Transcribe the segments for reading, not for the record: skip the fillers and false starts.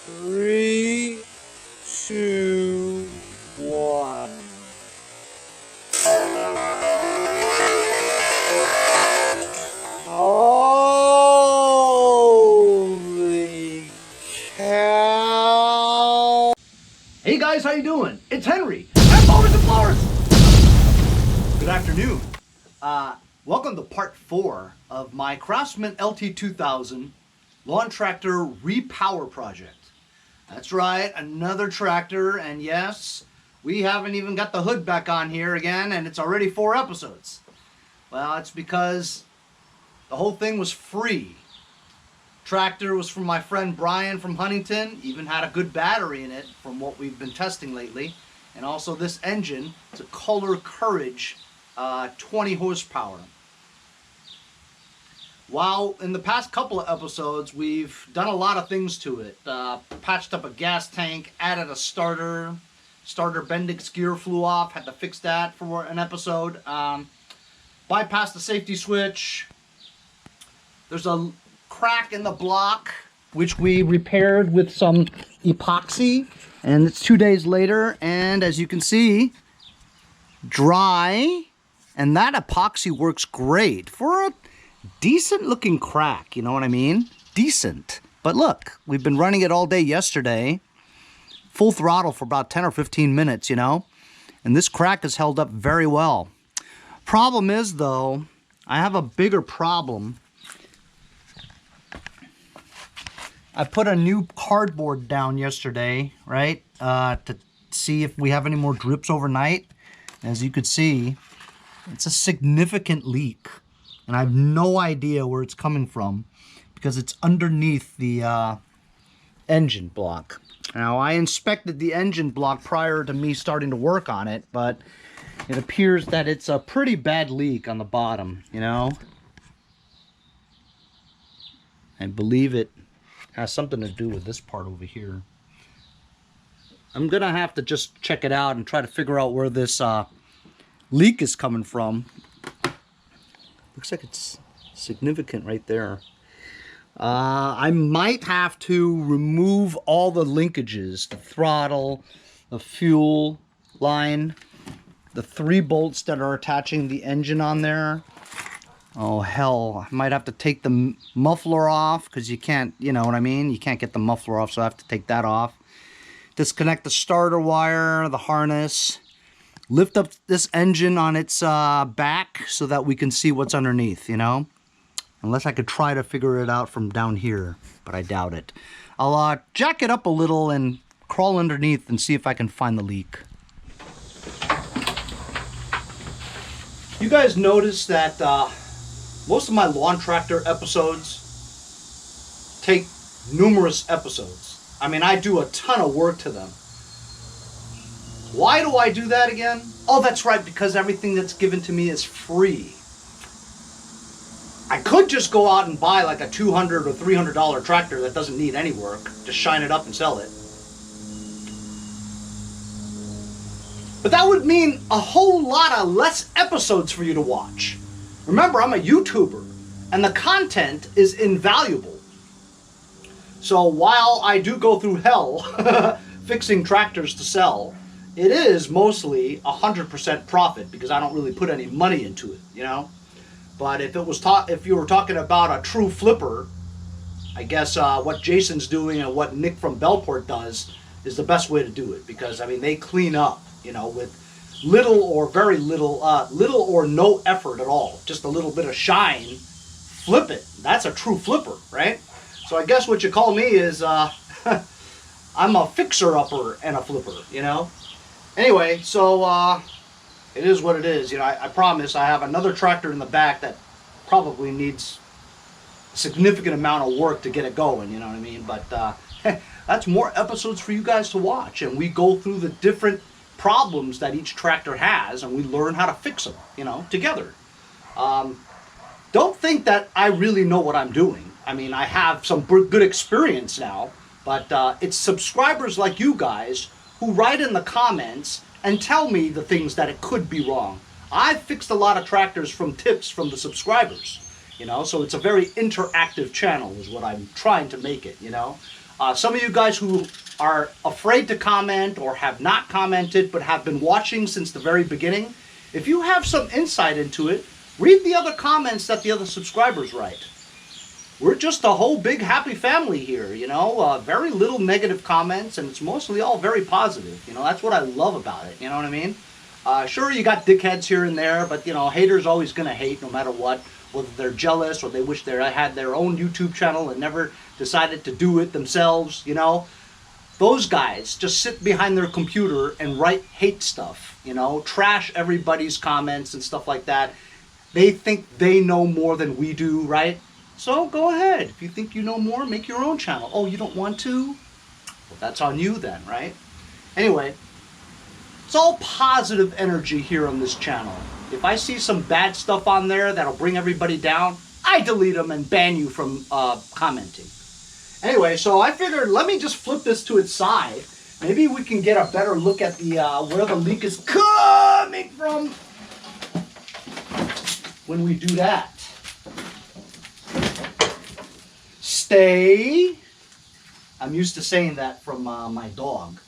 3, 2, 1. Holy cow! Hey guys, how you doing? It's Henry at Mowers and Blowers. Good afternoon. Welcome to part 4 of my Craftsman Lt2000 lawn tractor repower project. That's right, another tractor, and yes, we haven't even got the hood back on here again, and it's already 4 episodes. Well, it's because the whole thing was free. Tractor was from my friend Brian from Huntington, even had a good battery in it from what we've been testing lately. And also this engine, it's a Kohler Courage 20 horsepower. While in the past couple of episodes we've done a lot of things to it. Patched up a gas tank, added a starter Bendix gear flew off, had to fix that for an episode. Bypassed the safety switch. There's a crack in the block which we repaired with some epoxy, and it's 2 days later, and as you can see, dry, and that epoxy works great for a decent looking crack, you know what I mean? Decent. But look, we've been running it all day yesterday, full throttle for about 10 or 15 minutes, you know, and this crack has held up very well. Problem is though, I have a bigger problem. I put a new cardboard down yesterday, right, to see if we have any more drips overnight. As you could see, it's a significant leak, and I have no idea where it's coming from because it's underneath the engine block. Now, I inspected the engine block prior to me starting to work on it, but it appears that it's a pretty bad leak on the bottom, you know. I believe it has something to do with this part over here. I'm gonna have to just check it out and try to figure out where this leak is coming from. Looks like it's significant right there. I might have to remove all the linkages, the throttle, the fuel line, the 3 bolts that are attaching the engine on there. Oh hell, I might have to take the muffler off because you can't, you know what I mean? You can't get the muffler off, so I have to take that off. Disconnect the starter wire, the harness. Lift up this engine on its back so that we can see what's underneath, you know? Unless I could try to figure it out from down here, but I doubt it. I'll jack it up a little and crawl underneath and see if I can find the leak. You guys notice that most of my lawn tractor episodes take numerous episodes. I mean, I do a ton of work to them. Why do I do that again? Oh, that's right, because everything that's given to me is free. I could just go out and buy like a $200 or $300 tractor that doesn't need any work, just shine it up and sell it. But that would mean a whole lot of less episodes for you to watch. Remember, I'm a YouTuber, and the content is invaluable. So while I do go through hell fixing tractors to sell, it is mostly 100% profit because I don't really put any money into it, you know? But if you were talking about a true flipper, I guess what Jason's doing and what Nick from Bellport does is the best way to do it, because I mean they clean up, you know, with little or very little, little or no effort at all. Just a little bit of shine, flip it. That's a true flipper, right? So I guess what you call me is I'm a fixer-upper and a flipper, you know? Anyway, so it is what it is. You know, I promise I have another tractor in the back that probably needs a significant amount of work to get it going, you know what I mean? But that's more episodes for you guys to watch, and we go through the different problems that each tractor has, and we learn how to fix them, you know, together. Don't think that I really know what I'm doing. I mean, I have some good experience now, but it's subscribers like you guys who write in the comments and tell me the things that it could be wrong. I've fixed a lot of tractors from tips from the subscribers, you know, so it's a very interactive channel is what I'm trying to make it, you know. Some of you guys who are afraid to comment or have not commented but have been watching since the very beginning, if you have some insight into it, read the other comments that the other subscribers write. We're just a whole big happy family here, you know, very little negative comments, and it's mostly all very positive. You know, that's what I love about it, you know what I mean? Sure, you got dickheads here and there, but, you know, haters always going to hate no matter what, whether they're jealous or they wish they had their own YouTube channel and never decided to do it themselves, you know. Those guys just sit behind their computer and write hate stuff, you know, trash everybody's comments and stuff like that. They think they know more than we do, right? So go ahead. If you think you know more, make your own channel. Oh, you don't want to? Well, that's on you then, right? Anyway, it's all positive energy here on this channel. If I see some bad stuff on there that'll bring everybody down, I delete them and ban you from commenting. Anyway, so I figured let me just flip this to its side. Maybe we can get a better look at the where the leak is coming from when we do that. Stay. I'm used to saying that from my dog.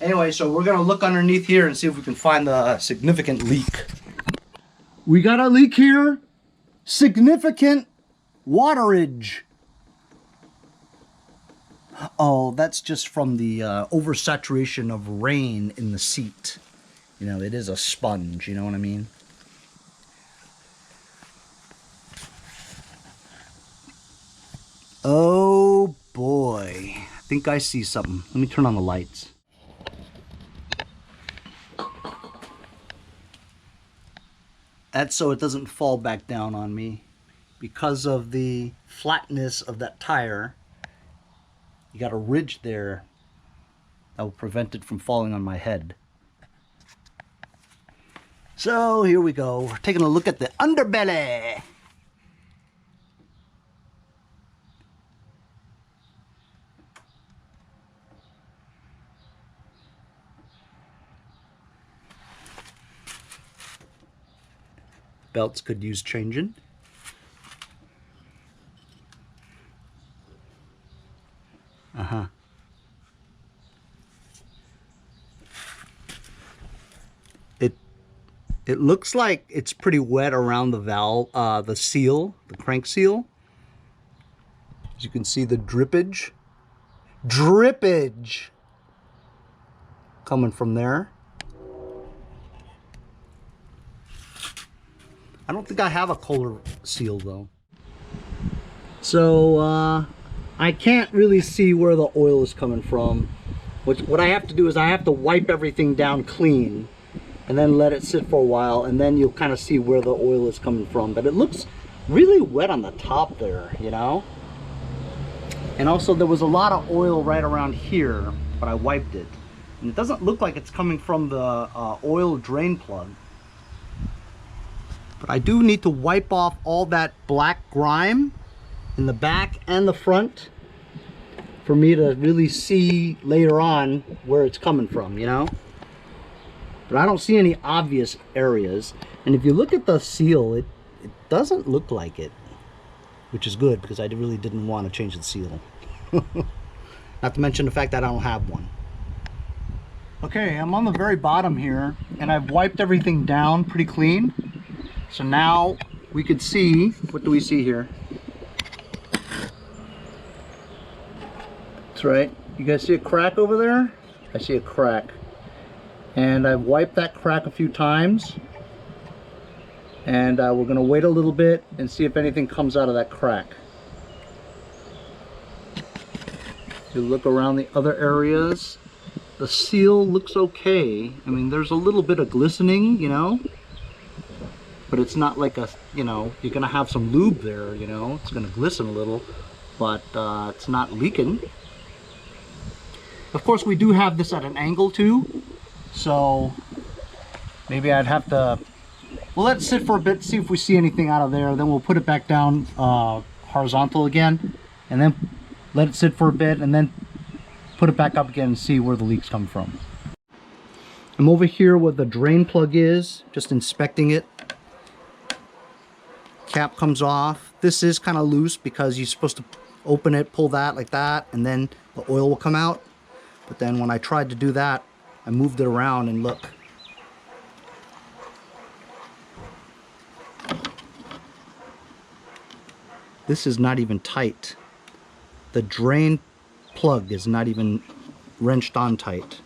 Anyway, so we're going to look underneath here and see if we can find the significant leak. We got a leak here. Significant waterage. Oh, that's just from the oversaturation of rain in the seat. You know, it is a sponge, you know what I mean? Oh boy, I think I see something. Let me turn on the lights. That's so it doesn't fall back down on me. Because of the flatness of that tire, you got a ridge there that will prevent it from falling on my head. So here we go. We're taking a look at the underbelly. Belts could use changing. It looks like it's pretty wet around the valve, the seal, the crank seal. As you can see, the drippage coming from there. I don't think I have a Kohler seal though. So I can't really see where the oil is coming from. What I have to do is I have to wipe everything down clean and then let it sit for a while, and then you'll kind of see where the oil is coming from. But it looks really wet on the top there, you know? And also there was a lot of oil right around here, but I wiped it. And it doesn't look like it's coming from the oil drain plug. But I do need to wipe off all that black grime in the back and the front for me to really see later on where it's coming from, you know? But I don't see any obvious areas. And if you look at the seal, it doesn't look like it, which is good because I really didn't want to change the seal. Not to mention the fact that I don't have one. Okay, I'm on the very bottom here, and I've wiped everything down pretty clean. So now we could see, what do we see here? That's right. You guys see a crack over there? I see a crack. And I've wiped that crack a few times. And we're going to wait a little bit and see if anything comes out of that crack. If you look around the other areas, the seal looks okay. I mean, there's a little bit of glistening, you know. But it's not like a, you know, you're going to have some lube there, you know. It's going to glisten a little, but it's not leaking. Of course, we do have this at an angle too. So maybe I'd have to, well, let it sit for a bit, see if we see anything out of there. Then we'll put it back down horizontal again, and then let it sit for a bit, and then put it back up again and see where the leaks come from. I'm over here where the drain plug is, just inspecting it. Cap comes off. This is kind of loose because you're supposed to open it, pull that like that, and then the oil will come out. But then when I tried to do that, I moved it around and look. This is not even tight. The drain plug is not even wrenched on tight.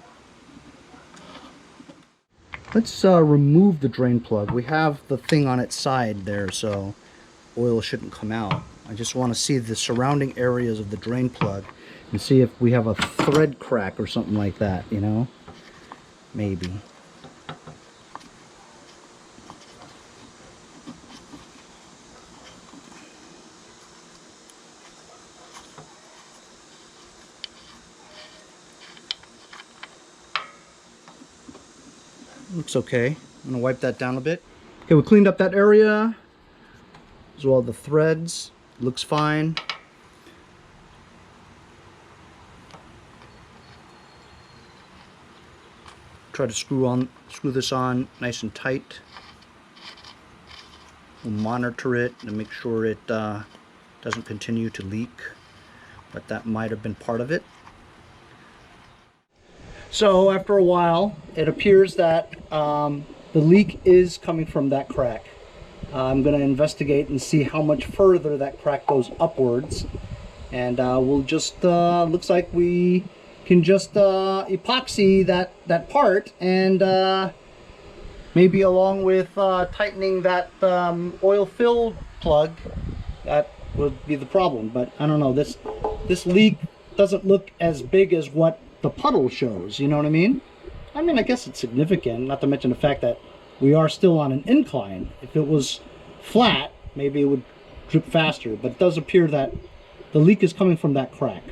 Let's remove the drain plug. We have the thing on its side there, so oil shouldn't come out. I just want to see the surrounding areas of the drain plug and see if we have a thread crack or something like that, you know? Maybe. Looks okay. I'm gonna wipe that down a bit. Okay, we cleaned up that area as well as the threads. Looks fine. Try to screw this on nice and tight. We'll monitor it and make sure it doesn't continue to leak, but that might have been part of it. So after a while, it appears that the leak is coming from that crack. I'm going to investigate and see how much further that crack goes upwards, and we'll just looks like we can just epoxy that part, and maybe along with tightening that oil fill plug, that would be the problem. But I don't know, this leak doesn't look as big as what the puddle shows, you know what I mean? I mean, I guess it's significant, not to mention the fact that we are still on an incline. If it was flat, maybe it would drip faster, but it does appear that the leak is coming from that crack.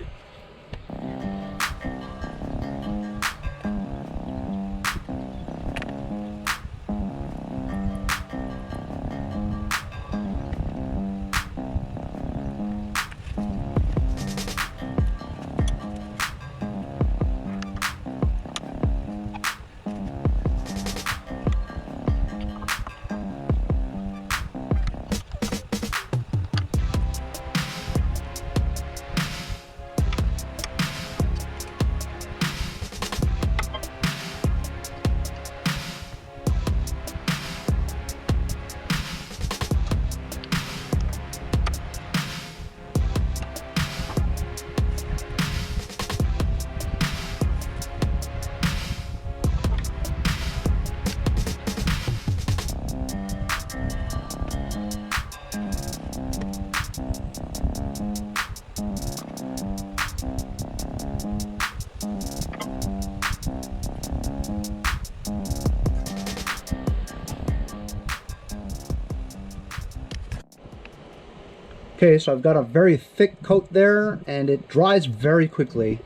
Okay, so I've got a very thick coat there, and it dries very quickly.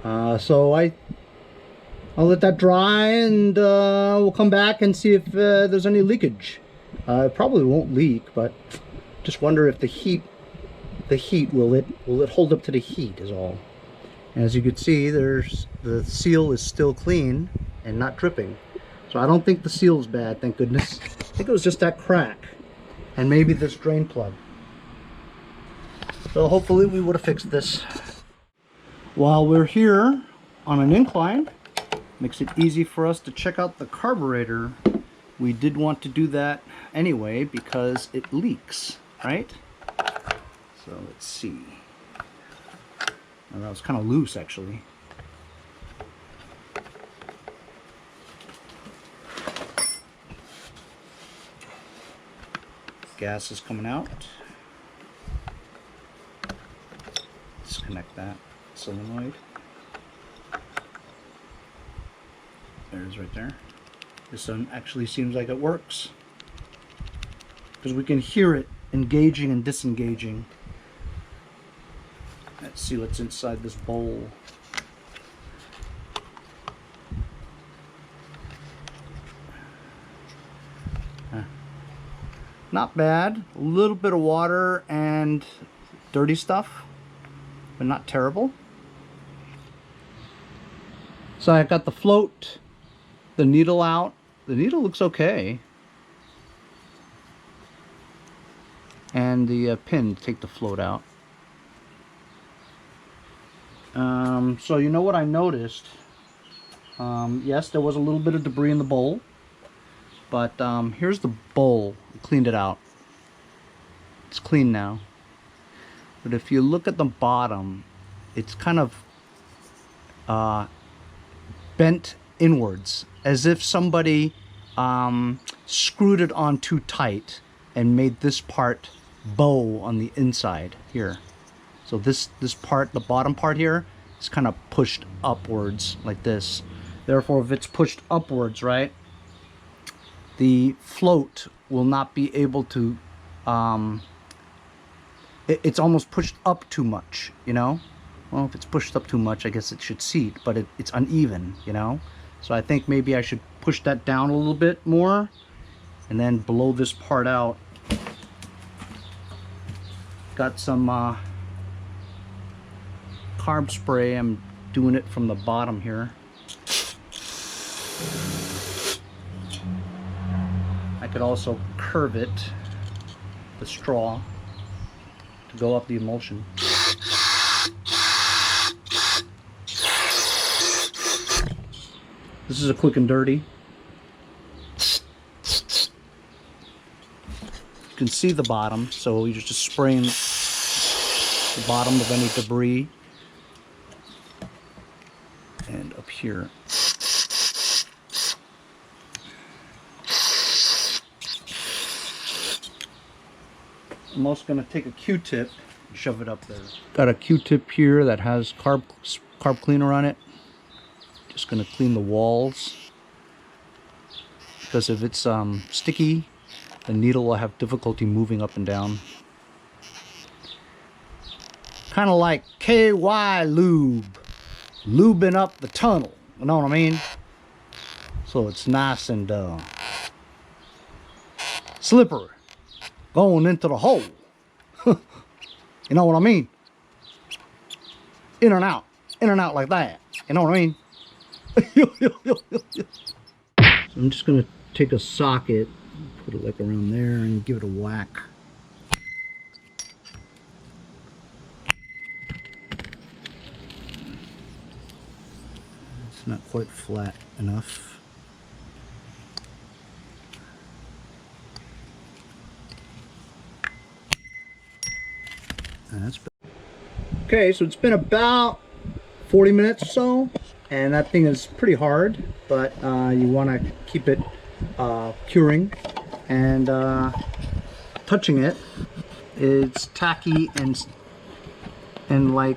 So I'll let that dry, and we'll come back and see if there's any leakage. It probably won't leak, but just wonder if the heat will it hold up to the heat is all. And as you can see, the seal is still clean and not dripping. So I don't think the seal is bad, thank goodness. I think it was just that crack and maybe this drain plug. So hopefully we would have fixed this. While we're here on an incline, makes it easy for us to check out the carburetor. We did want to do that anyway because it leaks, right? So let's see. Oh, that was kind of loose actually. Gas is coming out. Disconnect that solenoid. There it is right there. This one actually seems like it works because we can hear it engaging and disengaging. Let's see what's inside this bowl. Not bad. A little bit of water and dirty stuff, but not terrible. So I got the float, the needle out. The needle looks okay. And the pin to take the float out. So you know what I noticed? Yes, there was a little bit of debris in the bowl, but here's the bowl. I cleaned it out. It's clean now. But if you look at the bottom, it's kind of bent inwards, as if somebody screwed it on too tight and made this part bow on the inside here. So this part, the bottom part here, is kind of pushed upwards like this. Therefore, if it's pushed upwards, right, the float will not be able to, it's almost pushed up too much, you know? Well, if it's pushed up too much, I guess it should seat, but it's uneven, you know? So I think maybe I should push that down a little bit more and then blow this part out. Got some carb spray. I'm doing it from the bottom here. I could also curve it, the straw, to go up the emulsion. This is a quick and dirty. You can see the bottom, so you're just spraying the bottom of any debris. And up here. I'm also going to take a Q-tip and shove it up there. Got a Q-tip here that has carb cleaner on it. Just going to clean the walls, because if it's sticky, the needle will have difficulty moving up and down. Kind of like KY lube, lubing up the tunnel, you know what I mean? So it's nice and slippery going into the hole. You know what I mean? In and out like that, you know what I mean? So I'm just going to take a socket, put it like around there, and give it a whack. It's not quite flat enough. And that's okay, so it's been about 40 minutes or so. And that thing is pretty hard, but you want to keep it curing. And touching it, it's tacky and like,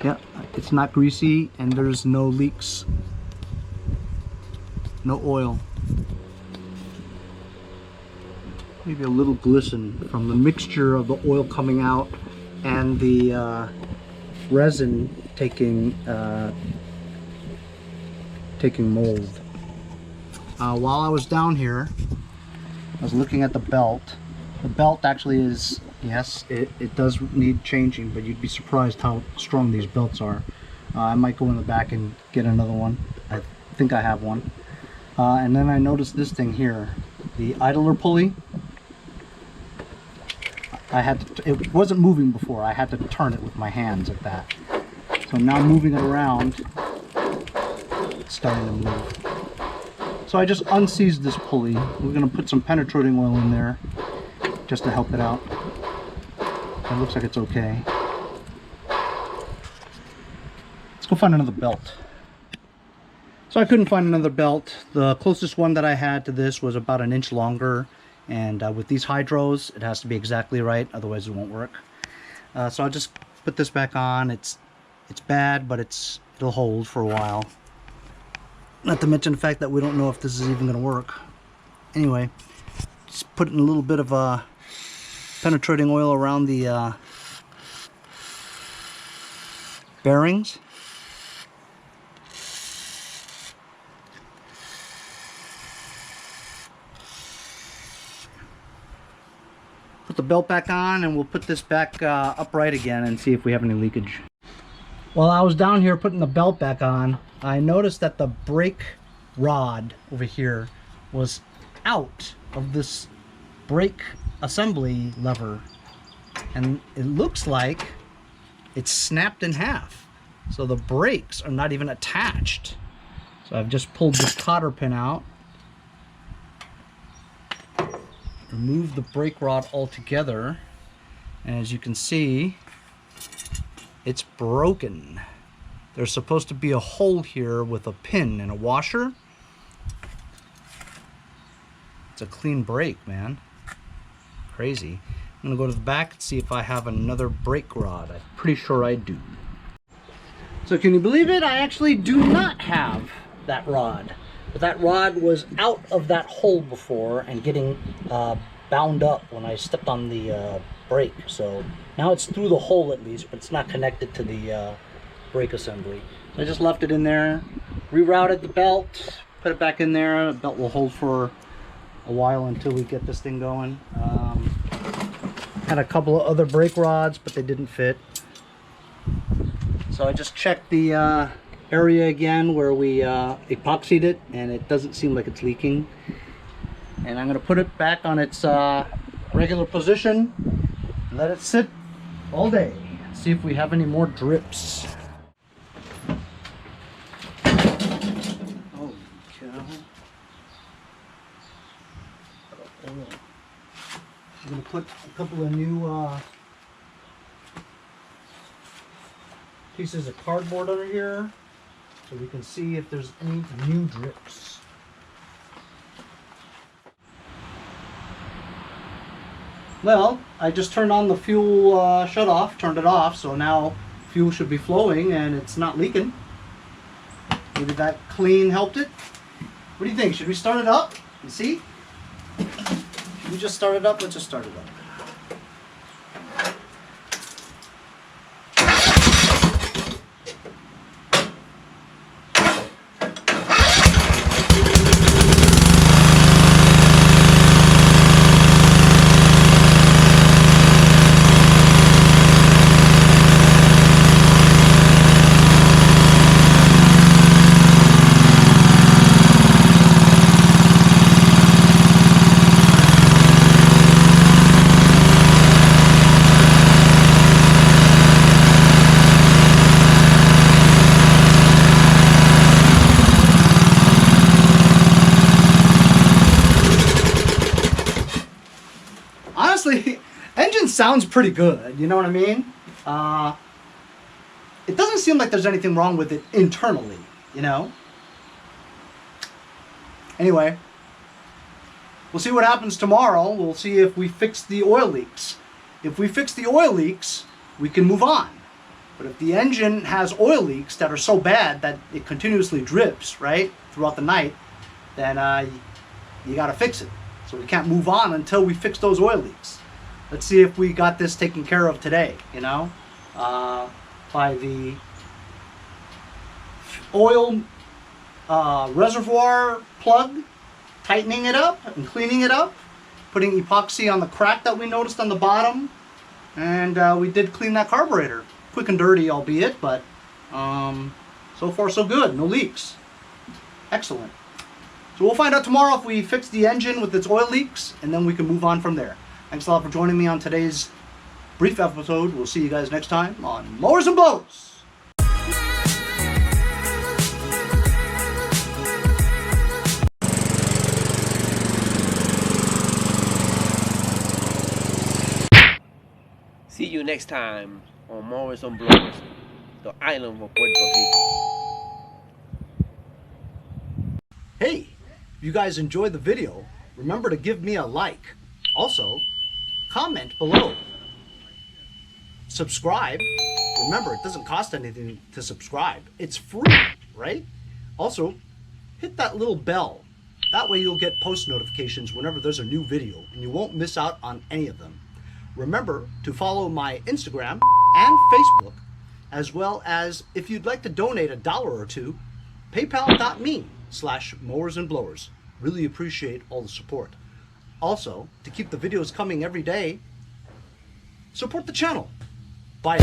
yeah, it's not greasy, and there's no leaks, no oil. Maybe a little glisten from the mixture of the oil coming out and the resin taking mold. While I was down here, I was looking at the belt. The belt actually is, yes, it does need changing, but you'd be surprised how strong these belts are. I might go in the back and get another one. I think I have one. And then I noticed this thing here, the idler pulley. I had to, it wasn't moving before. I had to turn it with my hands like that. So now moving it around, it's starting to move. So I just unseized this pulley. We're going to put some penetrating oil in there just to help it out. It looks like it's okay. Let's go find another belt. So I couldn't find another belt. The closest one that I had to this was about an inch longer. And with these hydros, it has to be exactly right, otherwise it won't work. So I'll just put this back on. It's bad, but it'll hold for a while. Not to mention the fact that we don't know if this is even going to work. Anyway, just putting a little bit of penetrating oil around the bearings. Put the belt back on, and we'll put this back upright again and see if we have any leakage. While I was down here putting the belt back on, I noticed that the brake rod over here was out of this brake assembly lever. and it looks like it's snapped in half. So the brakes are not even attached. So I've just pulled this cotter pin out, removed the brake rod altogether, and as you can see, it's broken. There's supposed to be a hole here with a pin and a washer. It's a clean brake, man. Crazy. I'm gonna go to the back and see if I have another brake rod. I'm pretty sure I do. So can you believe it? I actually do not have that rod. But that rod was out of that hole before and getting bound up when I stepped on the brake. So now it's through the hole at least, but it's not connected to the brake assembly. So I just left it in there, rerouted the belt, put it back in there. The belt will hold for a while until we get this thing going. Had a couple of other brake rods, but they didn't fit. So I just checked the area again where we epoxied it, and it doesn't seem like it's leaking. And I'm going to put it back on its regular position, let it sit all day, see if we have any more drips. Holy cow. I'm going to put a couple of new pieces of cardboard under here so we can see if there's any new drips. Well, I just turned on the fuel shutoff, turned it off, so now fuel should be flowing and it's not leaking. Maybe that clean helped it. What do you think? Should we start it up and see? Should we just start it up? Let's just start it up. Honestly, engine sounds pretty good, you know what I mean? It doesn't seem like there's anything wrong with it internally, you know? Anyway, we'll see what happens tomorrow. We'll see if we fix the oil leaks. If we fix the oil leaks, we can move on. But if the engine has oil leaks that are so bad that it continuously drips, right, throughout the night, then you gotta fix it. So we can't move on until we fix those oil leaks. Let's see if we got this taken care of today, you know, by the oil reservoir plug, tightening it up and cleaning it up, putting epoxy on the crack that we noticed on the bottom, and we did clean that carburetor. Quick and dirty, albeit, but so far so good, no leaks. Excellent. So we'll find out tomorrow if we fix the engine with its oil leaks, and then we can move on from there. Thanks a lot for joining me on today's brief episode. We'll see you guys next time on Mowers and Blowers. See you next time on Mowers and Blowers, the island of Puerto Rico. Hey, if you guys enjoyed the video, remember to give me a like. Also, comment below. Subscribe. Remember, it doesn't cost anything to subscribe. It's free, right? Also, hit that little bell. That way you'll get post notifications whenever there's a new video, and you won't miss out on any of them. Remember to follow my Instagram and Facebook, as well as if you'd like to donate $1 or $2, paypal.me/mowersandblowers. Really appreciate all the support. Also, to keep the videos coming every day, support the channel. Bye.